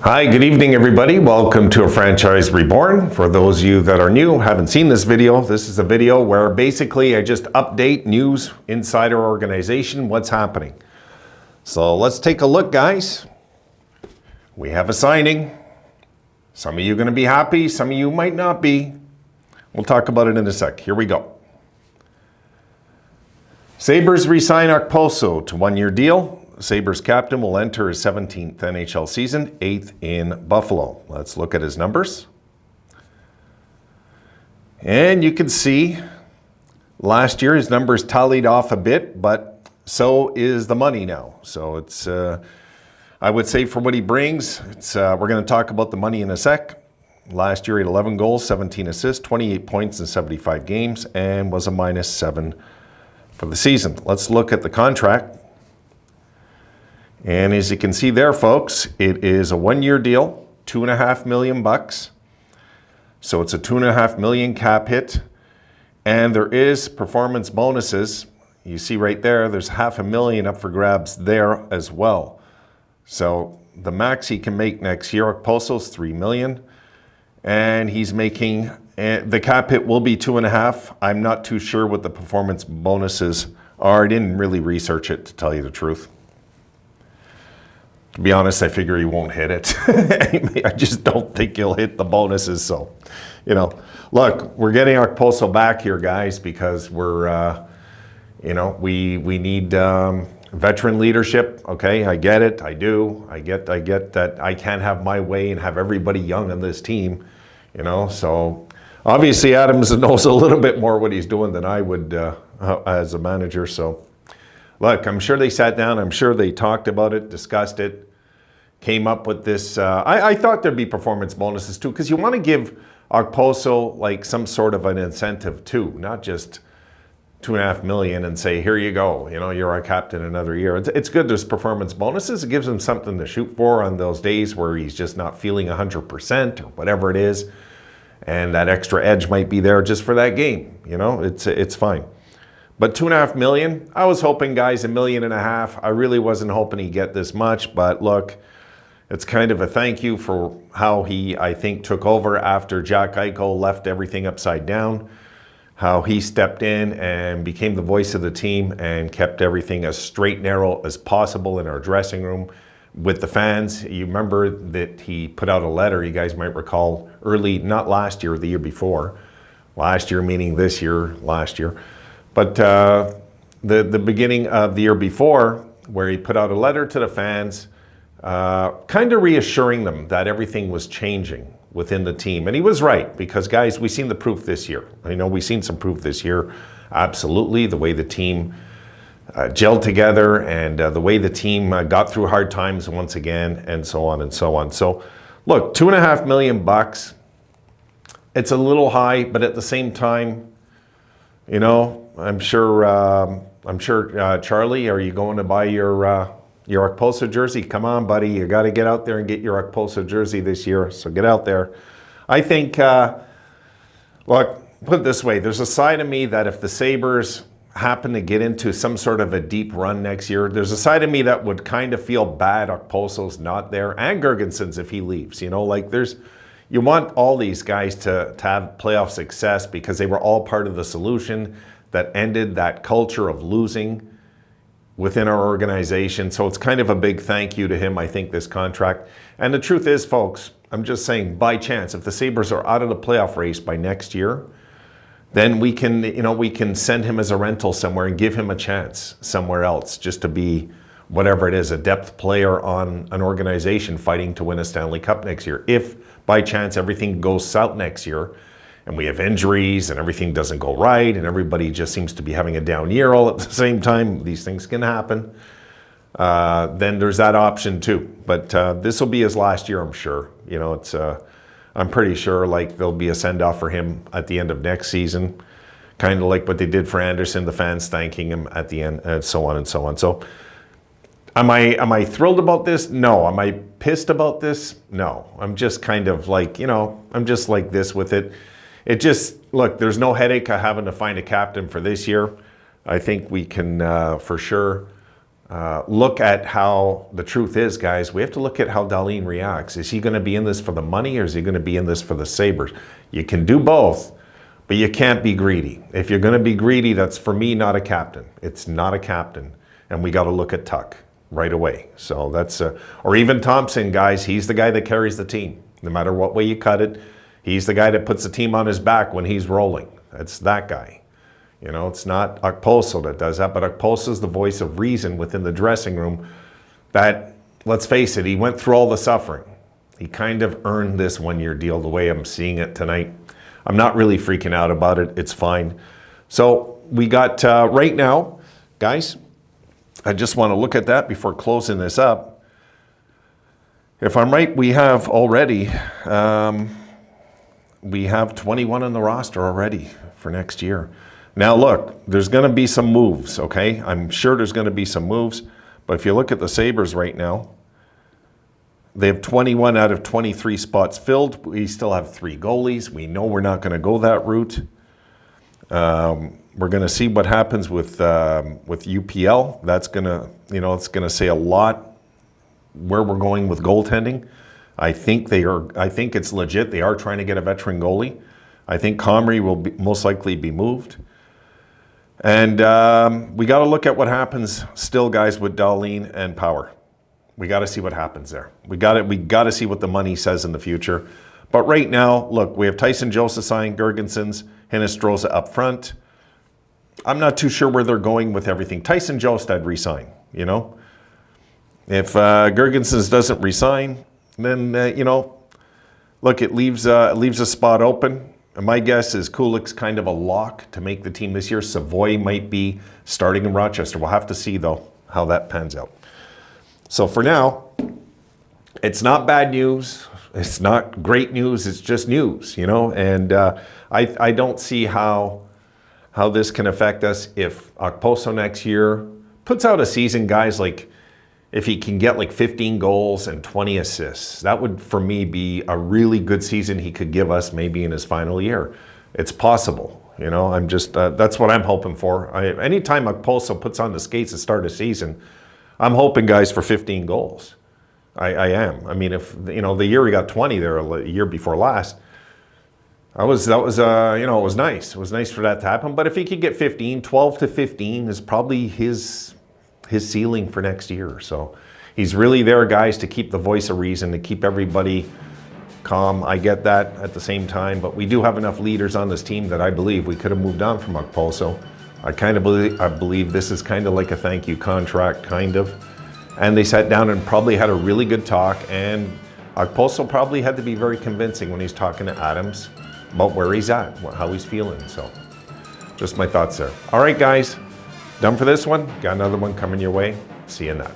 Hi, good evening everybody. Welcome to a franchise Reborn. For those of you that are new, haven't seen this is a video where basically I just update news inside our organization, what's happening. So let's take a look, guys. We have a signing. Some of you are going to be happy, some of you might not be. We'll talk about it in a sec. Here we go. Sabres re-sign Okposo to one-year deal. Sabres captain will enter his 17th NHL season, 8th in Buffalo. Let's look at his numbers. And you can see last year his numbers tallied off a bit, but so is the money now. So it's, I would say for what he brings, we're going to talk about the money in a sec. Last year he had 11 goals, 17 assists, 28 points in 75 games, and was a -7 for the season. Let's look at the contract. And as you can see there, folks, it is a one-year deal, $2.5 million. So it's a $2.5 million cap hit. And there is performance bonuses. You see right there, there's $500,000 up for grabs there as well. So the max he can make next year, Okposo's $3 million. And he's making, the cap hit will be 2.5. I'm not too sure what the performance bonuses are. I didn't really research it, to tell you the truth. To be honest, I figure he won't hit it. I just don't think he'll hit the bonuses. So, you know, look, we're getting Okposo back here, guys, because we're, you know, we need veteran leadership. Okay, I get it. I do. I get that I can't have my way and have everybody young on this team. You know, so obviously Adams knows a little bit more what he's doing than I would as a manager. So. Look, I'm sure they sat down, I'm sure they talked about it, discussed it, came up with this. I thought there'd be performance bonuses too, because you want to give Okposo like some sort of an incentive too, not just $2.5 million and say, here you go, you know, you're our captain another year. It's good there's performance bonuses. It gives him something to shoot for on those days where he's just not feeling 100% or whatever it is. And that extra edge might be there just for that game, you know, it's fine. But $2.5 million, I was hoping, guys, $1.5 million. I really wasn't hoping he'd get this much, but look, it's kind of a thank you for how he, I think, took over after Jack Eichel left everything upside down, how he stepped in and became the voice of the team and kept everything as straight and narrow as possible in our dressing room with the fans. You remember that he put out a letter, you guys might recall, early, not last year, the year before. Last year meaning this year, last year. But the beginning of the year before, where he put out a letter to the fans, kind of reassuring them that everything was changing within the team. And he was right, because guys, we've seen the proof this year. I know we've seen some proof this year, absolutely, the way the team gelled together and the way the team got through hard times once again, and so on and so on. So look, $2.5 million, it's a little high, but at the same time, you know, I'm sure, Charlie, are you going to buy your Okposo jersey? Come on, buddy. You got to get out there and get your Okposo jersey this year. So get out there. I think, look, put it this way. There's a side of me that if the Sabres happen to get into some sort of a deep run next year, there's a side of me that would kind of feel bad Okposo's not there, and Gergensen's if he leaves. You know, like you want all these guys to have playoff success because they were all part of the solution that ended that culture of losing within our organization. So it's kind of a big thank you to him, I think, this contract. And the truth is, folks, I'm just saying, by chance, if the Sabres are out of the playoff race by next year, then we can, you know, we can send him as a rental somewhere and give him a chance somewhere else just to be whatever it is, a depth player on an organization fighting to win a Stanley Cup next year. If by chance everything goes south next year and we have injuries and everything doesn't go right and everybody just seems to be having a down year all at the same time, these things can happen, then there's that option too. But this will be his last year, I'm sure. You know, it's I'm pretty sure like there'll be a send-off for him at the end of next season, kind of like what they did for Anderson, the fans thanking him at the end, and so on and so on. So am I thrilled about this? No. Am I pissed about this? No. I'm just kind of like, you know, I'm just like this with it. It just, look, there's no headache of having to find a captain for this year. I think we can for sure look at how the truth is, guys. We have to look at how Darlene reacts. Is he going to be in this for the money, or is he going to be in this for the Sabres? You can do both, but you can't be greedy. If you're going to be greedy, that's, for me, not a captain. It's not a captain. And we got to look at Tuck right away. So that's, or even Thompson, guys. He's the guy that carries the team. No matter what way you cut it, he's the guy that puts the team on his back when he's rolling. It's that guy. You know, it's not Okposo that does that, but Okposo's the voice of reason within the dressing room that, let's face it, he went through all the suffering. He kind of earned this one-year deal the way I'm seeing it tonight. I'm not really freaking out about it. It's fine. So we got, right now, guys, I just want to look at that before closing this up. If I'm right, we have already, we have 21 on the roster already for next year. Now look, there's going to be some moves, okay? I'm sure there's going to be some moves, but if you look at the Sabres right now, they have 21 out of 23 spots filled. We still have 3 goalies. We know we're not going to go that route. We're going to see what happens with UPL. That's going to, you know, it's going to say a lot where we're going with goaltending. I think it's legit. They are trying to get a veteran goalie. I think Comrie will most likely be moved. And we got to look at what happens still, guys, with Darlene and Power. We got to see what happens there. We got to see what the money says in the future. But right now, look, we have Tyson Jost signed, Girgensons, Hinostroza up front. I'm not too sure where they're going with everything. Tyson Jost, I'd resign, you know. If Girgensons doesn't resign, then, you know, look, it leaves a spot open. And my guess is Kulik's kind of a lock to make the team this year. Savoy might be starting in Rochester. We'll have to see, though, how that pans out. So for now, it's not bad news. It's not great news. It's just news, you know. And I don't see how this can affect us if Okposo next year puts out a season, guys, like if he can get like 15 goals and 20 assists. That would, for me, be a really good season he could give us maybe in his final year. It's possible, you know. I'm just, that's what I'm hoping for. Anytime Okposo puts on the skates to start a season, I'm hoping, guys, for 15 goals. I am. I mean, if, you know, the year he got 20 there, a year before last, that was you know, it was nice. It was nice for that to happen. But if he could get 15, 12 to 15 is probably his ceiling for next year. So he's really there, guys, to keep the voice of reason, to keep everybody calm. I get that at the same time, but we do have enough leaders on this team that I believe we could have moved on from Okposo. I believe this is kind of like a thank you contract, kind of. And they sat down and probably had a really good talk, and Okposo probably had to be very convincing when he's talking to Adams about where he's at, how he's feeling. So just my thoughts there. All right, guys. Done for this one. Got another one coming your way. See you in that.